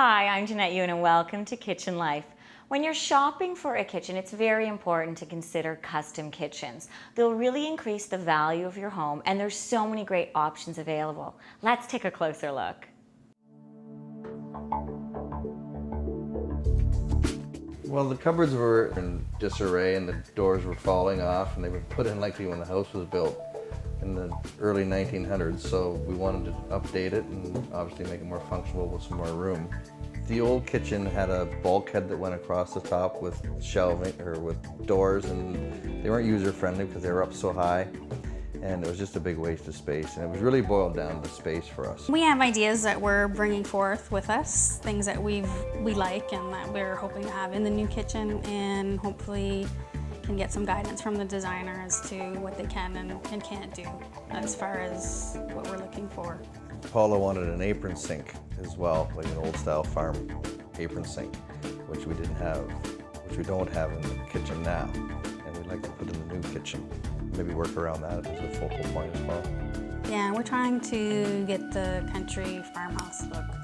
Hi, I'm Jeanette Ewan and welcome to Kitchen Life. When you're shopping for a kitchen, it's very important to consider custom kitchens. They'll really increase the value of your home, and there's so many great options available. Let's take a closer look. Well, the cupboards were in disarray and the doors were falling off, and they were put in likely when the house was built in the early 1900s, so we wanted to update it and obviously make it more functional with some more room. The old kitchen had a bulkhead that went across the top with shelving or with doors, and they weren't user-friendly because they were up so high, and it was just a big waste of space, and it was really boiled down to space for us. We have ideas that we're bringing forth with us, things that we like and that we're hoping to have in the new kitchen, and hopefully can get some guidance from the designer as to what they can and can't do as far as what we're looking for. Paula wanted an apron sink as well, like an old style farm apron sink, which we didn't have, which we don't have in the kitchen now, and we'd like to put in the new kitchen. Maybe work around that as a focal point as well. Yeah, we're trying to get the country farmhouse look,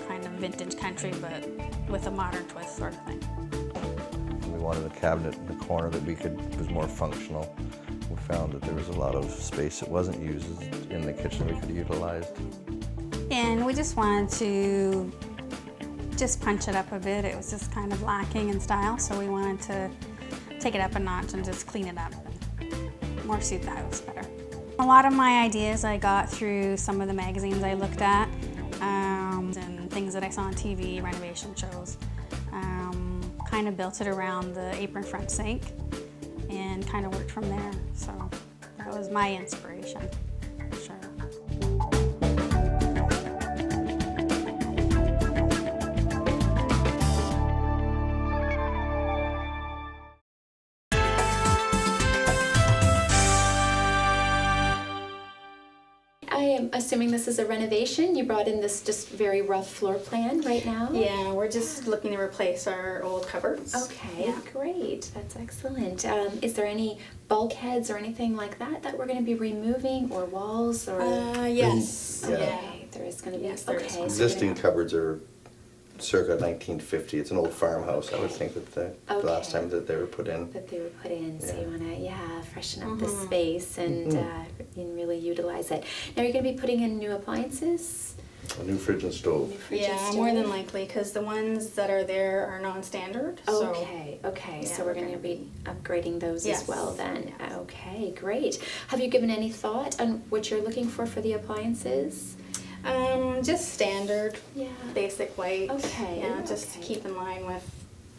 kind of vintage country, but with a modern twist sort of thing. We wanted a cabinet in the corner that was more functional. We found that there was a lot of space that wasn't used in the kitchen that we could have utilized. And we just wanted to just punch it up a bit. It was just kind of lacking in style, so we wanted to take it up a notch and just clean it up and more suit the house better. A lot of my ideas I got through some of the magazines I looked at and things that I saw on TV, renovation shows. Kind of built it around the apron front sink and kind of worked from there. So that was my inspiration, for sure. I am assuming this is a renovation. You brought in this just very rough floor plan right now? Yeah, we're just looking to replace our old cupboards. Okay, Yeah. great. That's excellent. Is there any bulkheads or anything like that that we're going to be removing, or walls? Or Yes. Okay, Yeah. there is going to be. Yes, there is. Okay, so Existing we're gonna- cupboards are circa 1950. It's an old farmhouse. I would think that the last time that they were put in. that they were put in, so Yeah. you want to freshen up the space and really utilize it. Now you're going to be putting in new appliances, A new fridge and stove. new fridge and Yeah, more than stove? likely, because the ones that are there are non-standard. So Okay, yeah, so we're going to be upgrading those Yes. as well then. Yes. Okay, great. Have you given any thought on what you're looking for the appliances? just standard, Yeah. basic white. Okay, Yeah, just to okay. keep in line with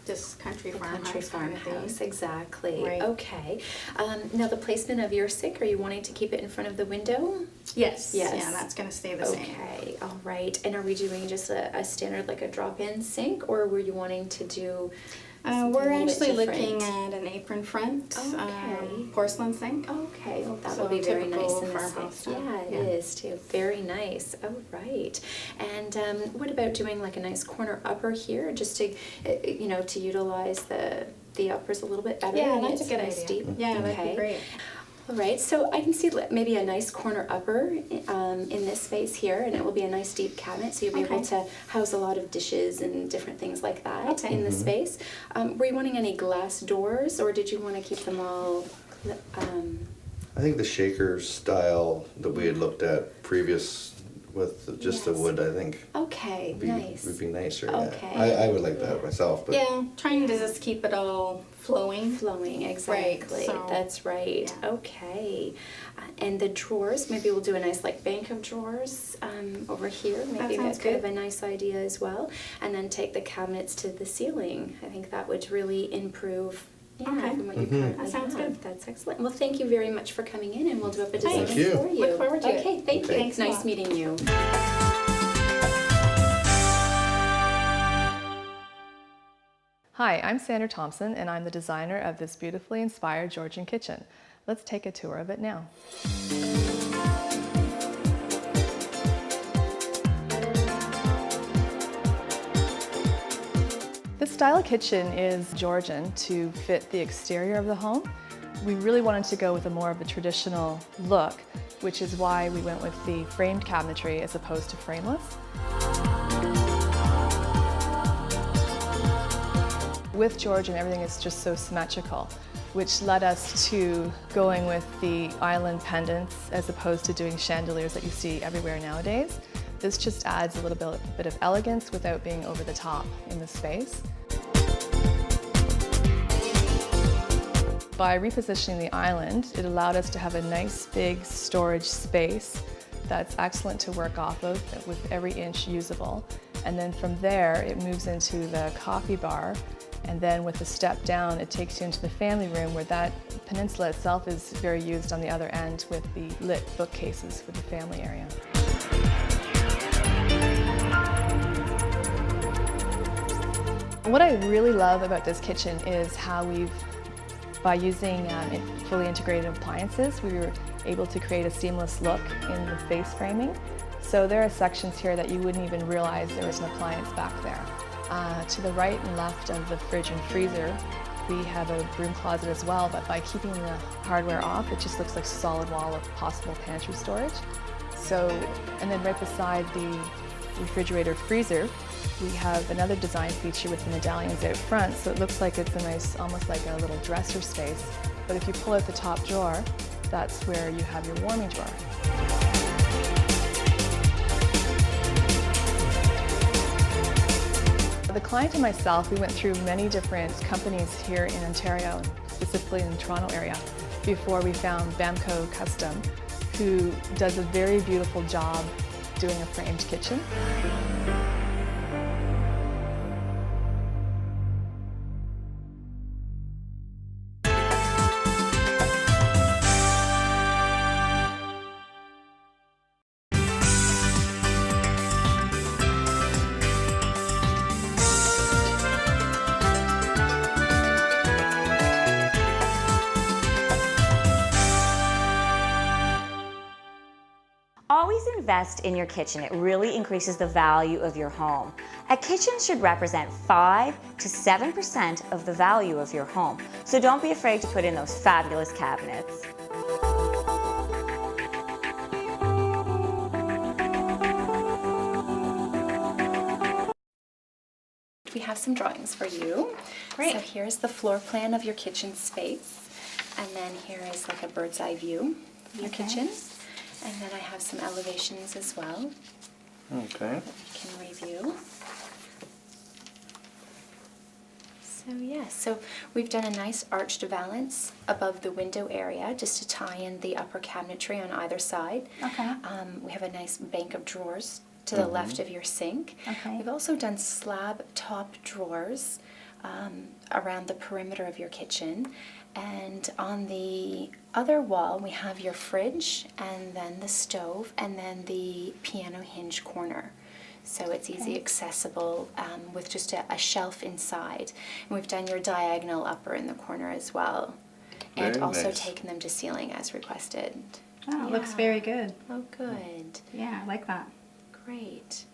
just country The farmhouse. country kind of thing. farmhouse, exactly. Right. Okay. Now the placement of your sink, are you wanting to keep it in front of the window? Yes. Yes. Yeah, that's going to stay the same. Okay, all right. And are we doing just a standard, like a drop-in sink, or were you wanting to do something We're a little bit actually looking different? at an apron front, Okay. porcelain sink. Okay, well, that So will be very nice typical in the farmhouse space. style. Yeah, it is too. Very nice. Oh, right. And what about doing like a nice corner upper here, just to to utilize the uppers a little bit better? Yeah, and that's a it's good nice idea. deep. Yeah, that'd Okay. be great. All right, so I can see maybe a nice corner upper in this space here, and it will be a nice deep cabinet, so you'll be able Okay. to house a lot of dishes and different things like that Okay. in the space. Were you wanting any glass doors, or did you want to keep them all? I think the shaker style that we had looked at previous with just the Yes. wood, I think Okay, nice. would be nicer. Okay. Yeah. I would like that myself, but Yeah, trying to just keep it all flowing. Flowing, exactly. so- That's right. yeah. Okay. And the drawers, maybe we'll do a nice like bank of drawers over here. Maybe sounds that's kind of good. a nice idea as well. And then take the cabinets to the ceiling. I think that would really improve. Yeah, Okay. from what you currently That sounds have. good. That's excellent. Well, thank you very much for coming in, and we'll do up a design Thanks. Thank you. for you. Look forward to it. Okay, thank you. Thanks a Nice lot. meeting you. Hi, I'm Sandra Thompson, and I'm the designer of this beautifully inspired Georgian kitchen. Let's take a tour of it now. This style kitchen is Georgian to fit the exterior of the home. We really wanted to go with a more of a traditional look, which is why we went with the framed cabinetry as opposed to frameless. with Georgian, everything is just so symmetrical, which led us to going with the island pendants as opposed to doing chandeliers that you see everywhere nowadays. This just adds a little bit of elegance without being over the top in the space. By repositioning the island, it allowed us to have a nice big storage space that's excellent to work off of with every inch usable. And then from there, it moves into the coffee bar. And then with the step down, it takes you into the family room where that peninsula itself is very used on the other end with the lit bookcases for the family area. What I really love about this kitchen is how by using fully integrated appliances, we were able to create a seamless look in the face framing. So there are sections here that you wouldn't even realize there was an appliance back there. To the right and left of the fridge and freezer, we have a broom closet as well, but by keeping the hardware off, it just looks like a solid wall of possible pantry storage. And then right beside the refrigerator freezer, we have another design feature with the medallions out front, so it looks like it's a nice, almost like a little dresser space. But if you pull out the top drawer, that's where you have your warming drawer. The client and myself, we went through many different companies here in Ontario, specifically in the Toronto area, before we found Bamco Custom, who does a very beautiful job doing a framed kitchen. Always invest in your kitchen. It really increases the value of your home. A kitchen should represent 5 to 7% of the value of your home. So don't be afraid to put in those fabulous cabinets. We have some drawings for you. Great. So here's the floor plan of your kitchen space. And then here is like a bird's eye view of your kitchen. And then I have some elevations as well Okay. that we can review. So yeah, so we've done a nice arched valance above the window area just to tie in the upper cabinetry on either side. Okay. We have a nice bank of drawers to the left of your sink. Okay. We've also done slab top drawers around the perimeter of your kitchen. And on the other wall, we have your fridge, and then the stove, and then the piano hinge corner. So it's easy accessible with just a shelf inside. And we've done your diagonal upper in the corner as well. And Very also nice. taken them to ceiling as requested. Oh, it looks Yeah. very good. Oh, good. Yeah, I like that. Great.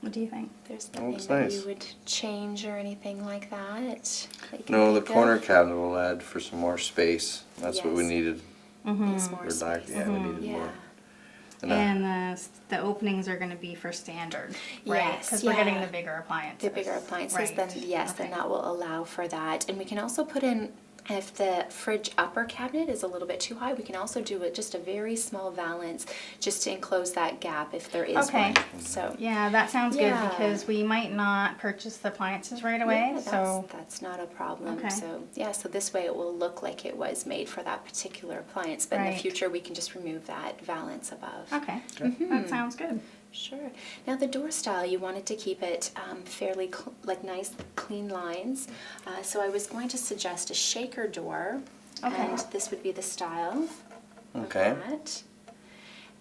What do you think? There's Oh, nothing looks that nice. you would change or anything like that you can No, the think of? corner cabinet will add for some more space. That's what we Yes. needed. Needs more Or dark, space. yeah, we needed Yeah. more. And the openings are going to be for standard, right? Yes, Because we're getting yeah. the bigger appliances. The bigger appliances, Right. then yes, then Okay. that will allow for that. And we can also put in, if the fridge upper cabinet is a little bit too high, we can also do it just a very small valance just to enclose that gap if there is Okay. one. So Yeah, that sounds Yeah. good because we might not purchase the appliances right away. yeah, So that's not a problem. Okay. So yeah, so this way it will look like it was made for that particular appliance, but in the Right. future we can just remove that valance above. okay, that sounds good. Sure. Now the door style, you wanted to keep it fairly like nice, clean lines. So I was going to suggest a shaker door, Okay. and this would be the style Okay. of that.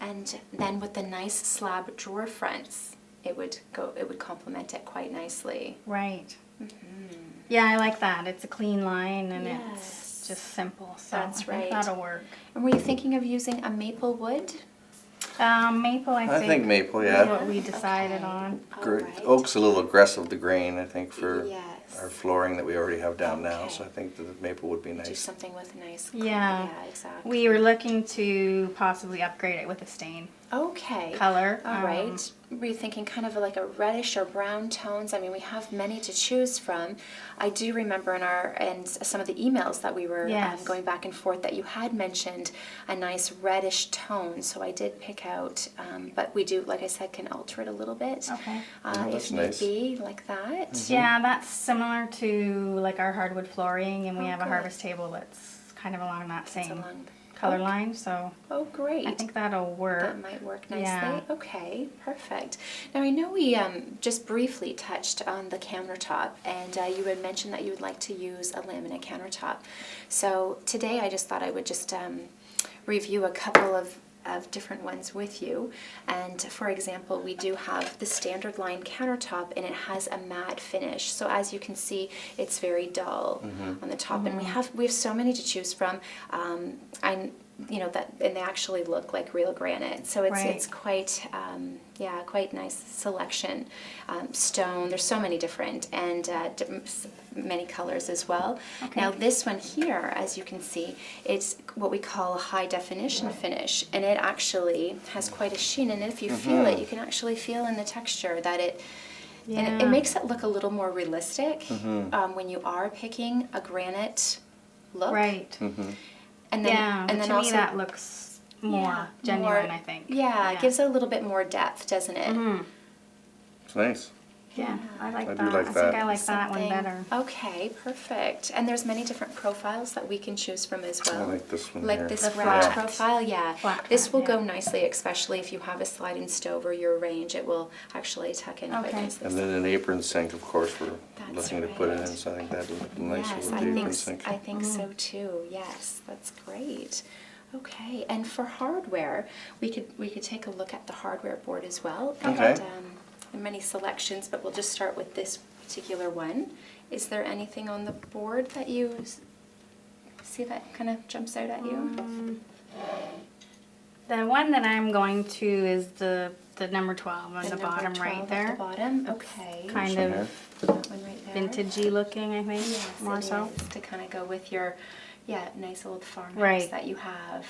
And then with the nice slab drawer fronts, it would complement it quite nicely. Right. Yeah, I like that. It's a clean line and Yes. it's just simple. So That's I think right. that'll work. And were you thinking of using a maple wood? Maple, I I think maple, is yeah. what we decided Okay. on. Gr- Alright. Oak's a little aggressive, the grain, I think, for Yes. our flooring that we already have down now. Okay. So I think the maple would be Do nice. something with nice. Yeah. Yeah, exactly. We were looking to possibly upgrade it with a stain Okay. color. All right. were you thinking kind of like a reddish or brown tones? I mean, we have many to choose from. I do remember in some of the emails that we were Yes. going back and forth that you had mentioned a nice reddish tone. So I did pick out, but we do, like I said, can alter it a little bit. Okay. Oh, that's if need nice. be, like that. Yeah, that's similar to like our hardwood flooring, and we Oh, have a good. harvest table that's kind of along that same along- color line. So Oh, great. I think that'll work. That might work nicely. Yeah. Okay, perfect. Now I know we just briefly touched on the countertop, and you had mentioned that you would like to use a laminate countertop. So today I just thought I would just review a couple of different ones with you. And for example, we do have the standard line countertop, and it has a matte finish. So as you can see, it's very dull on the top, and we have so many to choose from. And they actually look like real granite. So it's quite quite nice selection. Stone. There's so many different and many colors as well. Okay. Now this one here, as you can see, it's what we call a high definition finish, and it actually has quite a sheen. And if you feel it, you can actually feel in the texture that it. And it makes it look a little more realistic when you are picking a granite look. Right. And then, Yeah. and then to also, me, that looks more genuine. I think. Yeah, it gives it a little bit more depth, doesn't it? It's nice. Yeah, I like I that. do like I that. think I like that one Something- better. Okay, perfect. And there's many different profiles that we can choose from as well. I like this one Like here. this The round flat. profile, yeah. Flat This cut, will yeah. go nicely, especially if you have a sliding stove or your range. It will actually tuck in quite Okay. nicely. And then an apron sink, of course, we're That's looking to put it in, right. so I think that'd look nicer Yes, with I the think apron sink. I think so too. Yes, that's great. Okay, and for hardware, we could take a look at the hardware board as well. Okay. And many selections, but we'll just start with this particular one. Is there anything on the board that you see that kind of jumps out at you? The one that I'm going to is the number 12 on the number bottom 12 right at there. the bottom. Okay. Kind one of That one right there. vintagey looking, I think, Yes, more it so. is, to kind of go with your nice old farmhouse Right. that you have.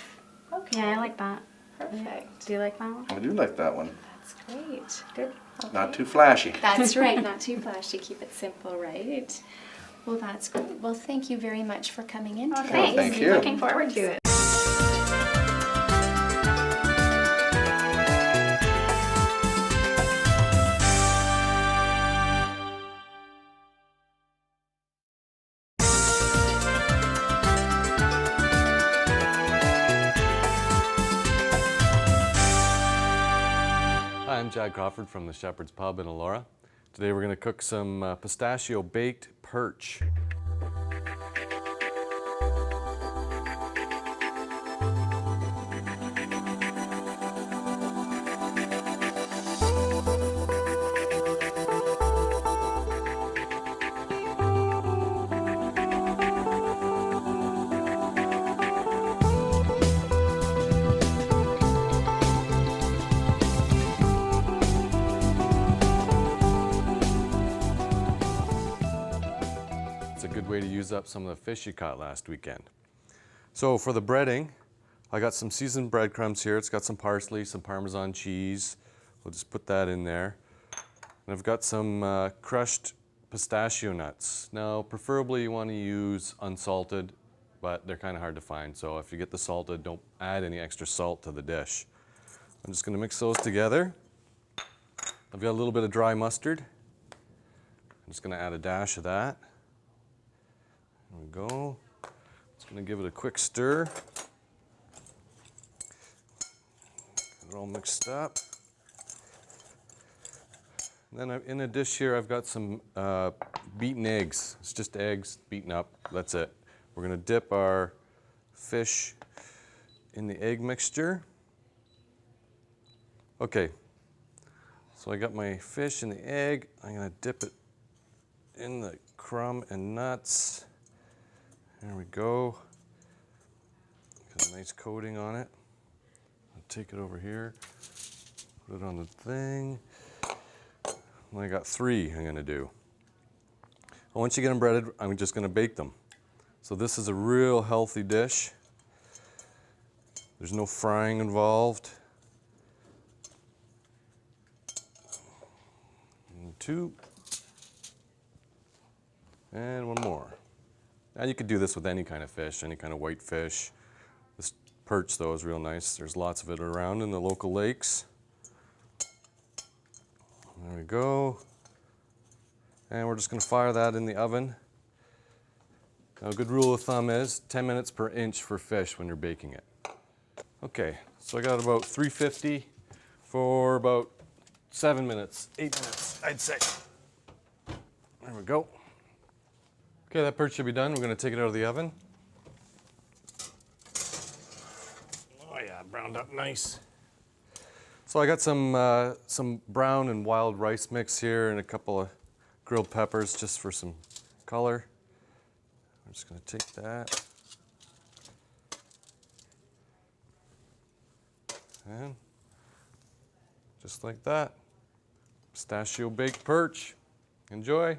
Okay. Yeah, I like that. Perfect. Do you like that one? I do like that one. That's great. Good. Not Okay. too flashy. That's right, not too flashy. Keep it simple, right? Well, that's great. Well, thank you very much for coming in today. Thanks. thank you. Looking forward to it. Hi, I'm Chad Crawford from the Shepherd's Pub in Elora. Today we're going to cook some pistachio baked perch. It's a good way to use up some of the fish you caught last weekend. So for the breading, I got some seasoned breadcrumbs here. It's got some parsley, some Parmesan cheese. We'll just put that in there. And I've got some crushed pistachio nuts. Now, preferably you want to use unsalted, but they're kind of hard to find. So if you get the salted, don't add any extra salt to the dish. I'm just going to mix those together. I've got a little bit of dry mustard. I'm just going to add a dash of that. There we go. Just going to give it a quick stir. Get it all mixed up. And then in a dish here, I've got some beaten eggs. It's just eggs beaten up. That's it. We're going to dip our fish in the egg mixture. Okay. So I got my fish in the egg. I'm going to dip it in the crumb and nuts. There we go. Got a nice coating on it. I'll take it over here, put it on the thing. And I got 3 I'm going to do. And once you get them breaded, I'm just going to bake them. So this is a real healthy dish. There's no frying involved. 2. And one more. And you could do this with any kind of fish, any kind of white fish. This perch, though, is real nice. There's lots of it around in the local lakes. There we go. And we're just going to fire that in the oven. Now, a good rule of thumb is 10 minutes per inch for fish when you're baking it. Okay, so I got about 350 for about 7 minutes, 8 minutes, I'd say. There we go. Okay, that perch should be done. We're going to take it out of the oven. Oh yeah, browned up nice. So I got some brown and wild rice mix here and a couple of grilled peppers just for some color. I'm just going to take that. And just like that, pistachio baked perch. Enjoy.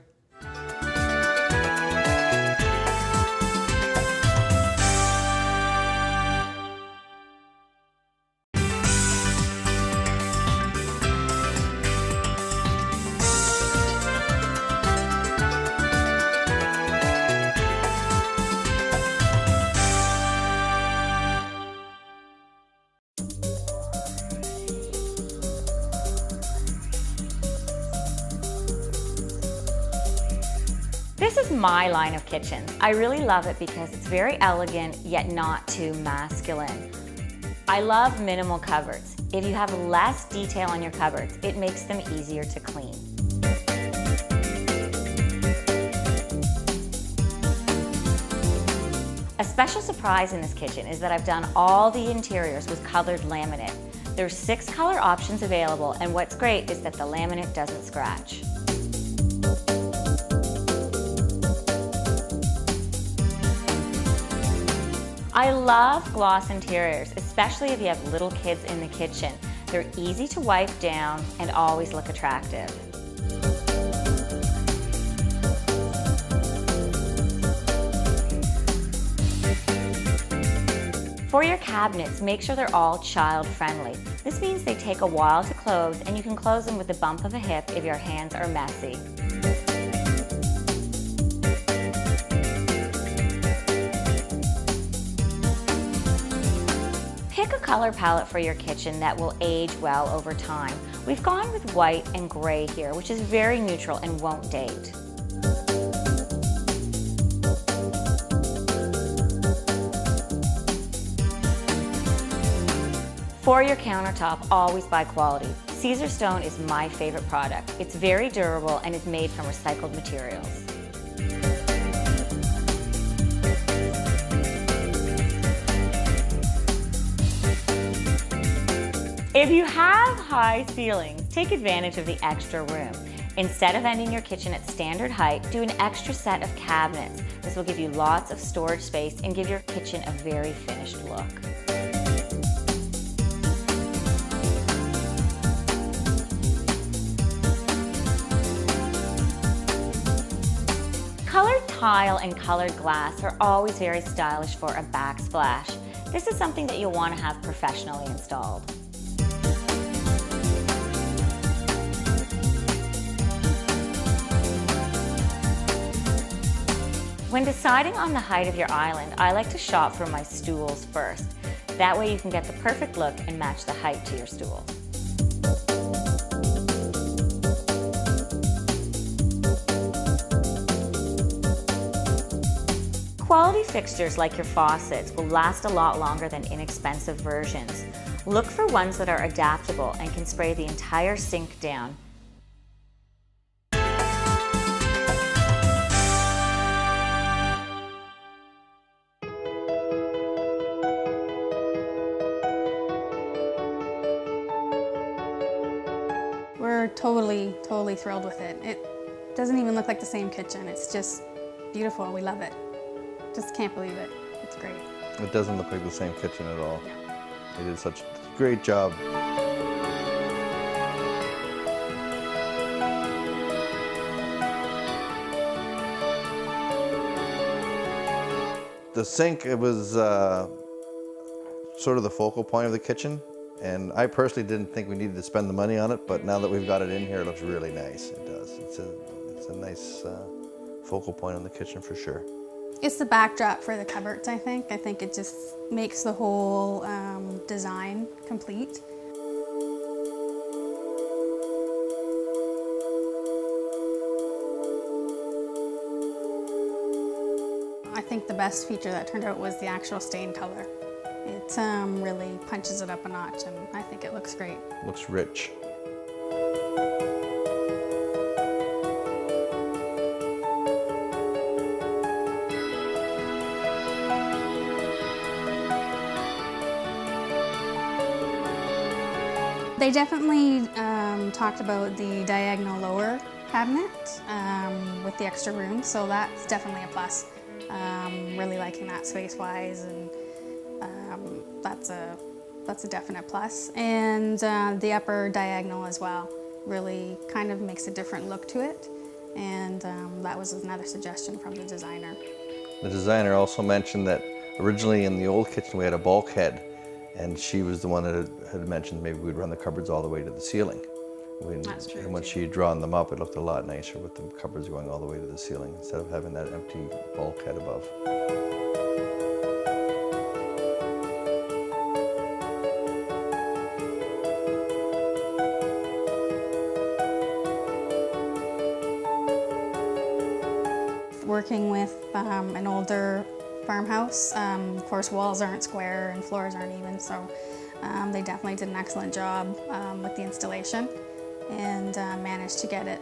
This is my line of kitchens. I really love it because it's very elegant yet not too masculine. I love minimal cupboards. If you have less detail on your cupboards, it makes them easier to clean. A special surprise in this kitchen is that I've done all the interiors with colored laminate. There's 6 color options available, and what's great is that the laminate doesn't scratch. I love gloss interiors, especially if you have little kids in the kitchen. They're easy to wipe down and always look attractive. For your cabinets, make sure they're all child-friendly. This means they take a while to close, and you can close them with the bump of a hip if your hands are messy. Pick a color palette for your kitchen that will age well over time. We've gone with white and gray here, which is very neutral and won't date. For your countertop, always buy quality. Caesar stone is my favorite product. It's very durable and is made from recycled materials. If you have high ceilings, take advantage of the extra room. Instead of ending your kitchen at standard height, do an extra set of cabinets. This will give you lots of storage space and give your kitchen a very finished look. Colored tile and colored glass are always very stylish for a backsplash. This is something that you'll want to have professionally installed. When deciding on the height of your island, I like to shop for my stools first. That way you can get the perfect look and match the height to your stool. Quality fixtures like your faucets will last a lot longer than inexpensive versions. Look for ones that are adaptable and can spray the entire sink down. We're totally thrilled with it. It doesn't even look like the same kitchen. It's just beautiful. We love it. Just can't believe it. It's great. It doesn't look like the same kitchen at all. They did such a great job. The sink, it was sort of the focal point of the kitchen. And I personally didn't think we needed to spend the money on it, but now that we've got it in here, it looks really nice. It does. It's a nice focal point in the kitchen for sure. It's the backdrop for the cupboards, I think. I think it just makes the whole design complete. I think the best feature that turned out was the actual stain color. It really punches it up a notch, and I think it looks great. Looks rich. They definitely talked about the diagonal lower cabinet with the extra room, so that's definitely a plus. Really liking that space-wise, and that's a definite plus. And the upper diagonal as well really kind of makes a different look to it, and that was another suggestion from the designer. The designer also mentioned that originally in the old kitchen we had a bulkhead, and she was the one that had mentioned maybe we'd run the cupboards all the way to the ceiling. That's true, And when too. she had drawn them up, it looked a lot nicer with the cupboards going all the way to the ceiling instead of having that empty bulkhead above. Working with an older farmhouse, of course walls aren't square and floors aren't even, so they definitely did an excellent job with the installation and managed to get it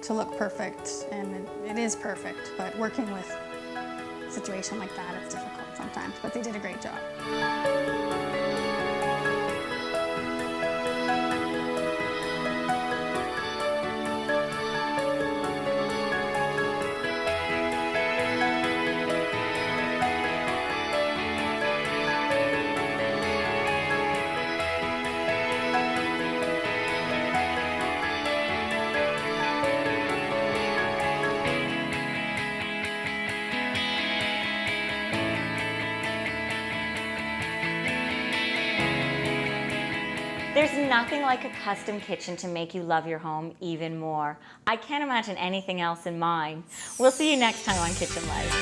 to look perfect, and it is perfect, but working with a situation like that, it's difficult sometimes, but they did a great job. There's nothing like a custom kitchen to make you love your home even more. I can't imagine anything else in mine. We'll see you next time on Kitchen Life.